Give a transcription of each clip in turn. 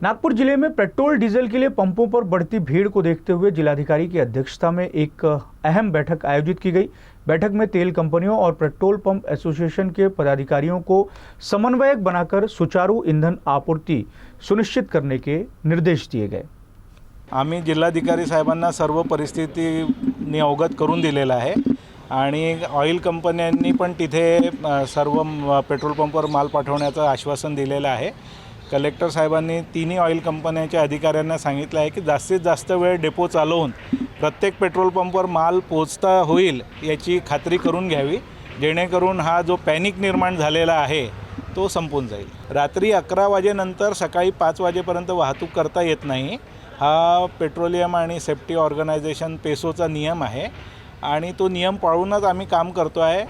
नागपुर जिले में petrol diesel के लिए पंपों पर बढ़ती भीड़ को देखते हुए जिलाधिकारी की अध्यक्षता में एक अहम बैठक आयोजित की गई। बैठक में तेल कंपनियों और पेट्रोल पंप एसोसिएशन के पदाधिकारियों को समन्वयक बनाकर सुचारू ईंधन आपूर्ति सुनिश्चित करने के निर्देश दिए गए। आम्ही जिल्हाधिकारी साहेबांना सर्व परिस्थितीने अवगत करून दिलेला आहे आणि ऑइल कंपन्यांनी पण तिथे सर्व पेट्रोल पंपवर माल पाठवण्याचं आश्वासन दिलेलं आहे। कलेक्टर साहेबांनी तिन्ही ऑइल कंपन्यांच्या अधिकाऱ्यांना सांगितलं आहे की जास्तीत जास्त वेळ डेपो चालवून प्रत्येक पेट्रोल पंपवर माल पोहोचता होईल याची खात्री करून घ्यावी, जेणेकरून हा जो पॅनिक निर्माण झालेला आहे तो संपून जाईल। रात्री 11 वाजेनंतर सकाळी 5 वाजेपर्यंत वाहतूक करता येत नाही। हा पेट्रोलियम आणि सेफ्टी ऑर्गनायझेशन पेसोचा नियम आहे आणि तो नियम पाळूनच आम्ही काम करतो आहे।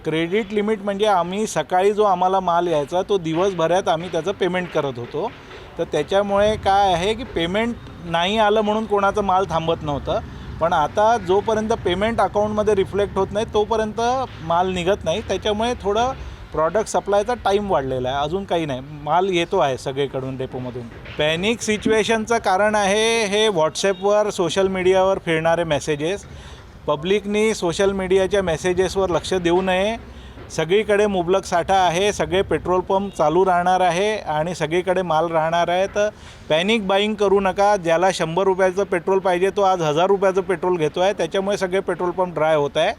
क्रेडिट लिमिट म्हणजे आम्ही सकाळी जो आम्हाला माल यायचा तो दिवसभरात आम्ही त्याचं पेमेंट करत होतो, तर त्याच्यामुळे काय आहे की पेमेंट नाही आलं म्हणून कोणाचा माल थांबत नव्हतं, पण आता जोपर्यंत पेमेंट अकाउंटमध्ये रिफ्लेक्ट होत नाही तोपर्यंत माल निघत नाही। त्याच्यामुळे थोडं प्रॉडक्ट सप्लायचा टाईम वाढलेला आहे, अजून काही नाही, माल येतो आहे सगळीकडून डेपोमधून। पॅनिक सिच्युएशनचं कारण आहे हे व्हॉट्सॲपवर सोशल मीडियावर फिरणारे मेसेजेस। पब्लिकनी सोशल मीडियाच्या मेसेजेसवर लक्ष देऊ नये। सगळीकडे मुबलक साठा आहे, सगळे पेट्रोल पंप चालू राहणार आहे आणि सगळीकडे माल राहणार आहे, तर पॅनिक बाईंग करू नका। ज्याला 100 रुपयाचं पेट्रोल पाहिजे तो आज 1000 रुपयाचं पेट्रोल घेतो आहे, त्याच्यामुळे सगळे पेट्रोल पंप ड्राय होत आहे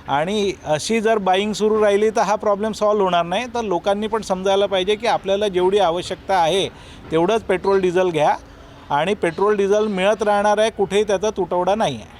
आणि अशी जर बाईंग सुरू राहिली तर हा प्रॉब्लेम सॉल्व्ह होणार नाही। तर लोकांनी पण समजायला पाहिजे की आपल्याला जेवढी आवश्यकता आहे तेवढंच पेट्रोल डिझेल घ्या आणि पेट्रोल डिझेल मिळत राहणार आहे, कुठेही त्याचा तुटवडा नाही आहे।